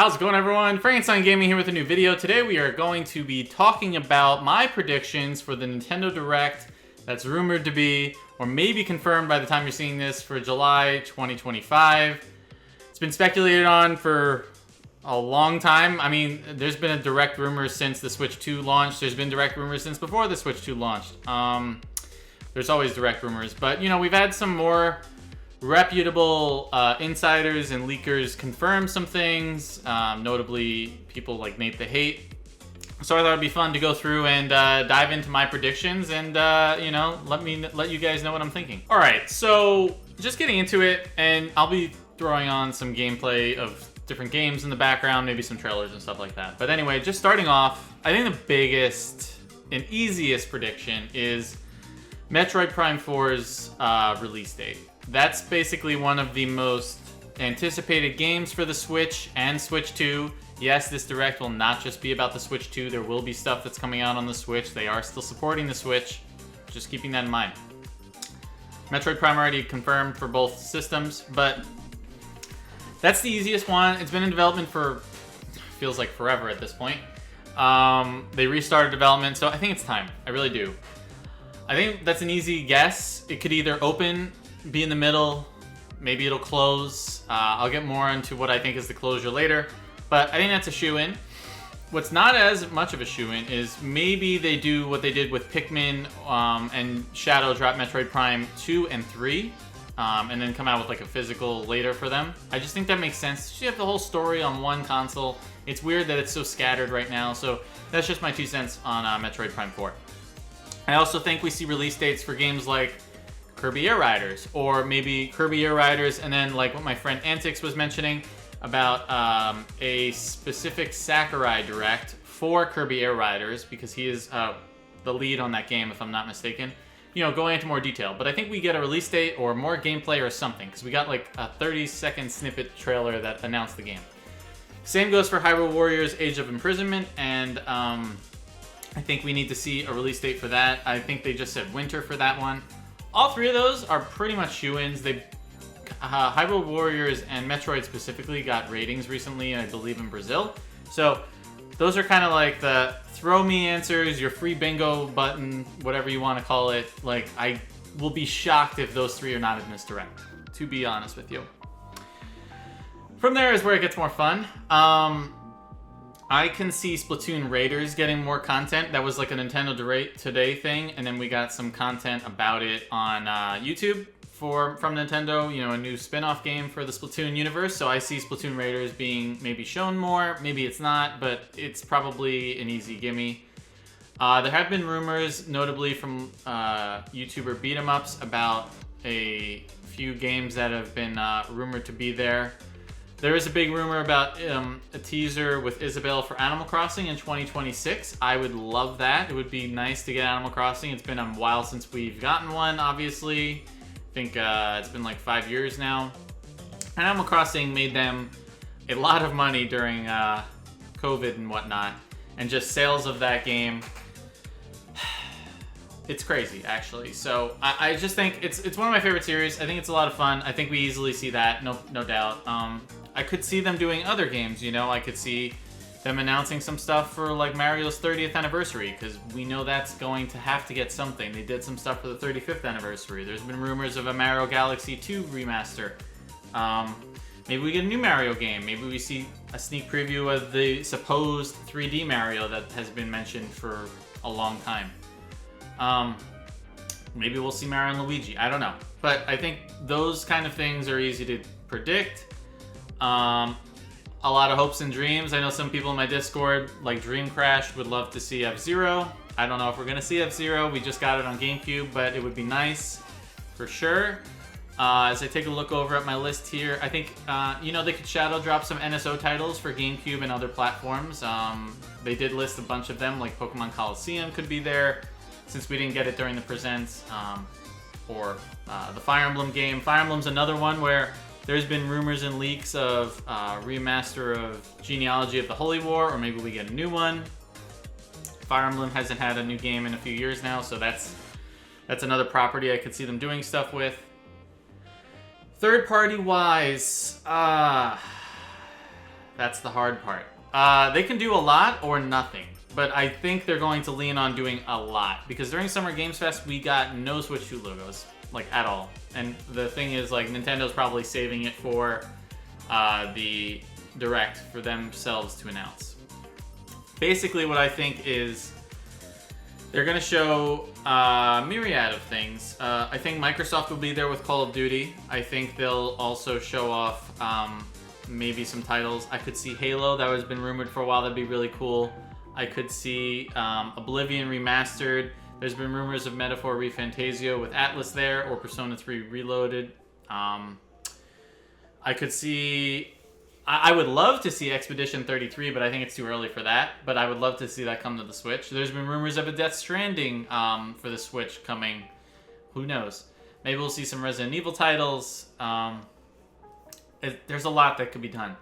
How's it going, everyone? Frankenstein Gaming here with a new video. Today we are going to be talking about my predictions for the Nintendo Direct that's rumored to be, or maybe confirmed by the time you're seeing this, for July 2025. It's been speculated on for a long time. I mean, there's been a Direct rumor since the Switch 2 launched. There's been Direct rumors since before the Switch 2 launched. There's always Direct rumors, but you know, we've had some more reputable insiders and leakers confirm some things, notably people like Nate the Hate. So I thought it'd be fun to go through and dive into my predictions and you know, let you guys know what I'm thinking. All right, so just getting into it, and I'll be throwing on some gameplay of different games in the background, maybe some trailers and stuff like that. But anyway, just starting off, I think the biggest and easiest prediction is Metroid Prime 4's release date. That's basically one of the most anticipated games for the Switch and Switch 2. Yes, this Direct will not just be about the Switch 2. There will be stuff that's coming out on the Switch. They are still supporting the Switch. Just keeping that in mind. Metroid Prime already confirmed for both systems, but that's the easiest one. It's been in development for, feels like forever at this point. They restarted development, so I think it's time. I really do. I think that's an easy guess. It could either open, be in the middle, maybe it'll close. I'll get more into what I think is the closure later, but I think that's a shoe-in. What's not as much of a shoe-in is maybe they do what they did with Pikmin and Shadow, drop Metroid Prime 2 and 3, and then come out with like a physical later for them. I just think that makes sense. You have the whole story on one console. It's weird that it's so scattered right now, so that's just my 2 cents on Metroid Prime 4. I also think we see release dates for games like Kirby Air Riders, or maybe Kirby Air Riders and then like what my friend Antix was mentioning about a specific Sakurai Direct for Kirby Air Riders, because he is the lead on that game, if I'm not mistaken. You know, going into more detail. But I think we get a release date or more gameplay or something, because we got like a 30-second snippet trailer that announced the game. Same goes for Hyrule Warriors Age of Imprisonment, and I think we need to see a release date for that. I think they just said winter for that one. All three of those are pretty much shoo-ins. Hyrule Warriors and Metroid specifically got ratings recently, I believe in Brazil. So those are kind of like the throw me answers, your free bingo button, whatever you want to call it. Like, I will be shocked if those three are not in this Direct, to be honest with you. From there is where it gets more fun. I can see Splatoon Raiders getting more content. That was like a Nintendo Direct Today thing, and then we got some content about it on YouTube from Nintendo. You know, a new spin-off game for the Splatoon universe. So I see Splatoon Raiders being maybe shown more. Maybe it's not, but it's probably an easy gimme. There have been rumors, notably from YouTuber Beat-em-ups, about a few games that have been rumored to be there. There is a big rumor about a teaser with Isabelle for Animal Crossing in 2026. I would love that. It would be nice to get Animal Crossing. It's been a while since we've gotten one, obviously. I think it's been like 5 years now. And Animal Crossing made them a lot of money during COVID and whatnot. And just sales of that game, it's crazy, actually. So I just think it's one of my favorite series. I think it's a lot of fun. I think we easily see that, no doubt. I could see them doing other games, you know. I could see them announcing some stuff for like Mario's 30th anniversary, because we know that's going to have to get something. They did some stuff for the 35th anniversary. There's been rumors of a Mario Galaxy 2 remaster. Maybe we get a new Mario game. Maybe we see a sneak preview of the supposed 3D Mario that has been mentioned for a long time. Maybe we'll see Mario and Luigi. I don't know. But I think those kind of things are easy to predict. A lot of hopes and dreams. I know some people in my Discord, like Dream Crash, would love to see F-Zero. I don't know if we're going to see F-Zero. We just got it on GameCube, but it would be nice for sure. As I take a look over at my list here, I think, you know, they could shadow drop some NSO titles for GameCube and other platforms. They did list a bunch of them, like Pokemon Coliseum could be there, since we didn't get it during the Presents, or the Fire Emblem game. Fire Emblem's another one where there's been rumors and leaks of remaster of Genealogy of the Holy War, or maybe we get a new one. Fire Emblem hasn't had a new game in a few years now, so that's another property I could see them doing stuff with. Third party wise, That's the hard part. They can do a lot or nothing, but I think they're going to lean on doing a lot because during Summer Games Fest, we got no Switch 2 logos, like at all. And the thing is, like, Nintendo's probably saving it for the Direct for themselves to announce. Basically, what I think is they're going to show a myriad of things. I think Microsoft will be there with Call of Duty. I think they'll also show off maybe some titles. I could see Halo. That has been rumored for a while. That'd be really cool. I could see Oblivion Remastered. There's been rumors of Metaphor ReFantazio with Atlas there, or Persona 3 Reloaded. I could see... I would love to see Expedition 33, but I think it's too early for that. But I would love to see that come to the Switch. There's been rumors of a Death Stranding for the Switch coming. Who knows? Maybe we'll see some Resident Evil titles. There's a lot that could be done.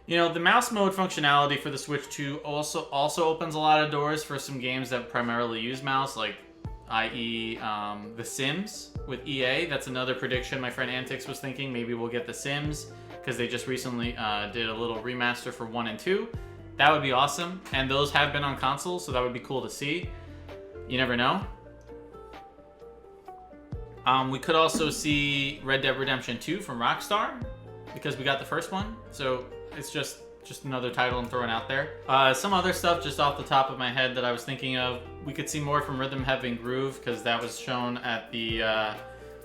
You know, the mouse mode functionality for the Switch 2 also opens a lot of doors for some games that primarily use mouse, like i.e. The Sims with EA. That's another prediction my friend Antix was thinking. Maybe we'll get The Sims, because they just recently did a little remaster for 1 and 2. That would be awesome. And those have been on console, so that would be cool to see. You never know. We could also see Red Dead Redemption 2 from Rockstar, because we got the first one. So it's just another title I'm throwing out there. Some other stuff just off the top of my head that I was thinking of. We could see more from Rhythm Heaven Groove, because that was shown at the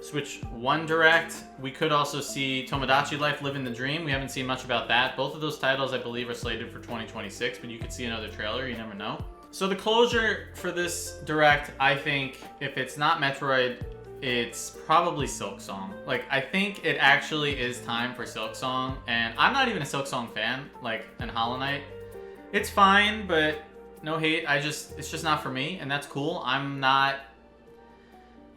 Switch 1 Direct. We could also see Tomodachi Life Living the Dream. We haven't seen much about that. Both of those titles, I believe, are slated for 2026, but you could see another trailer. You never know. So the closure for this Direct, I think, if it's not Metroid, it's probably Silksong. Like, I think it actually is time for Silksong, and I'm not even a Silksong fan, like, and Hollow Knight. It's fine, but no hate. It's just not for me, and that's cool. I'm not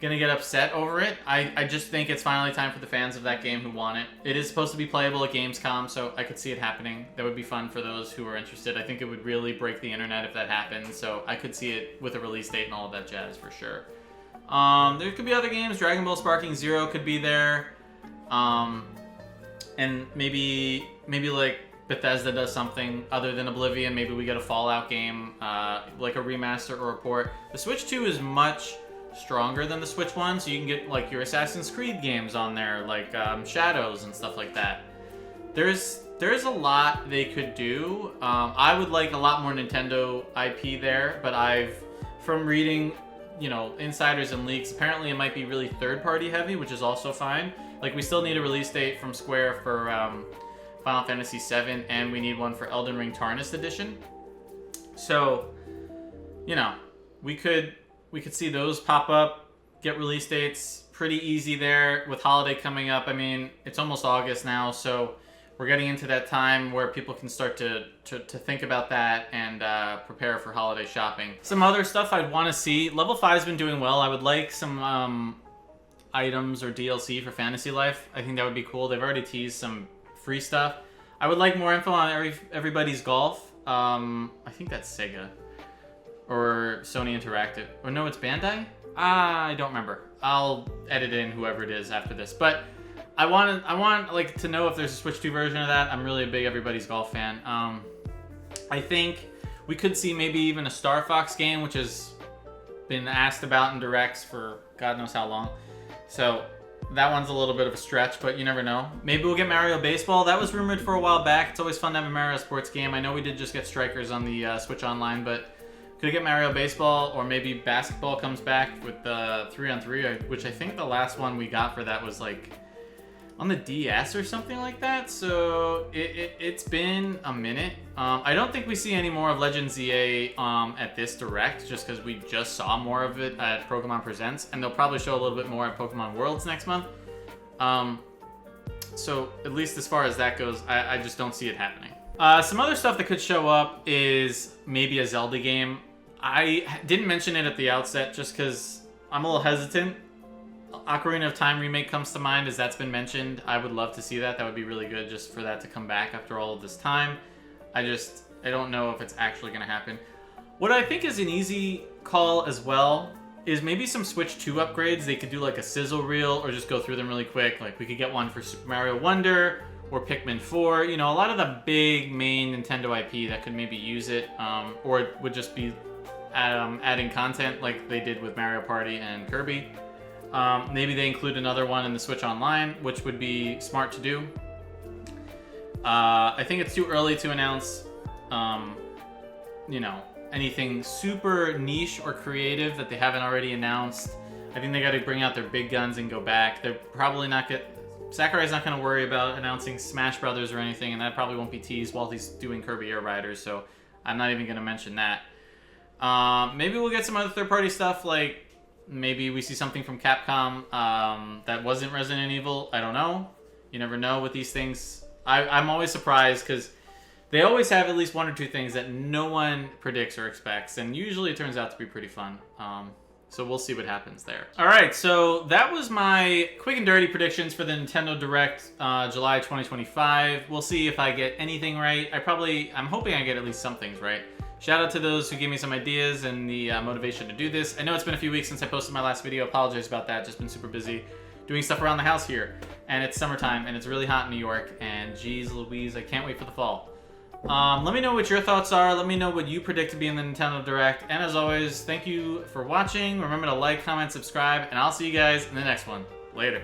gonna get upset over it. I just think it's finally time for the fans of that game who want it. It is supposed to be playable at Gamescom, so I could see it happening. That would be fun for those who are interested. I think it would really break the internet if that happens, so I could see it with a release date and all of that jazz for sure. There could be other games. Dragon Ball Sparking Zero could be there. And maybe like Bethesda does something other than Oblivion. Maybe we get a Fallout game, like a remaster or a port. The Switch 2 is much stronger than the Switch 1, so you can get like your Assassin's Creed games on there, like Shadows and stuff like that. There's a lot they could do. I would like a lot more Nintendo IP there, but from reading, you know, insiders and leaks, apparently it might be really third-party heavy, which is also fine. Like, we still need a release date from Square for Final Fantasy VII, and we need one for Elden Ring Tarnished Edition. So, you know, we could see those pop up, get release dates pretty easy there with holiday coming up. I mean, it's almost August now, so we're getting into that time where people can start to think about that and prepare for holiday shopping. Some other stuff I'd want to see. Level 5's been doing well. I would like some items or DLC for Fantasy Life. I think that would be cool. They've already teased some free stuff. I would like more info on Everybody's Golf. I think that's SEGA. Or Sony Interactive. Or no, it's Bandai? I don't remember. I'll edit in whoever it is after this. But I want like to know if there's a Switch 2 version of that. I'm really a big Everybody's Golf fan. I think we could see maybe even a Star Fox game, which has been asked about in directs for God knows how long. So that one's a little bit of a stretch, but you never know. Maybe we'll get Mario Baseball. That was rumored for a while back. It's always fun to have a Mario sports game. I know we did just get Strikers on the Switch Online, but could get Mario Baseball, or maybe basketball comes back with the 3-on-3, which I think the last one we got for that was like on the DS or something like that. So it's been a minute. I don't think we see any more of Legend ZA at this Direct, just because we just saw more of it at Pokemon Presents, and they'll probably show a little bit more at Pokemon Worlds next month. So at least as far as that goes, I just don't see it happening. Some other stuff that could show up is maybe a Zelda game. I didn't mention it at the outset just because I'm a little hesitant. Ocarina of Time remake comes to mind, as that's been mentioned. I would love to see that. That would be really good just for that to come back after all of this time. I don't know if it's actually going to happen. What I think is an easy call as well is maybe some Switch 2 upgrades. They could do like a sizzle reel or just go through them really quick. Like we could get one for Super Mario Wonder or Pikmin 4. You know, a lot of the big main Nintendo IP that could maybe use it, or it would just be adding content like they did with Mario Party and Kirby. Maybe they include another one in the Switch Online, which would be smart to do. I think it's too early to announce, you know, anything super niche or creative that they haven't already announced. I think they got to bring out their big guns and go back. They're probably not Sakurai's not going to worry about announcing Smash Brothers or anything, and that probably won't be teased while he's doing Kirby Air Riders, so I'm not even going to mention that. Maybe we'll get some other third-party stuff, like maybe we see something from Capcom that wasn't Resident Evil. I don't know. You never know with these things. I'm always surprised because they always have at least one or two things that no one predicts or expects, and usually it turns out to be pretty fun. So we'll see what happens there. All right, so that was my quick and dirty predictions for the Nintendo Direct July 2025. We'll see if I get anything right. I'm hoping I get at least some things right. Shout out to those who gave me some ideas and the motivation to do this. I know it's been a few weeks since I posted my last video. Apologize about that. Just been super busy doing stuff around the house here. And it's summertime and it's really hot in New York. And geez Louise, I can't wait for the fall. Let me know what your thoughts are. Let me know what you predict to be in the Nintendo Direct. And as always, thank you for watching. Remember to like, comment, subscribe, and I'll see you guys in the next one. Later.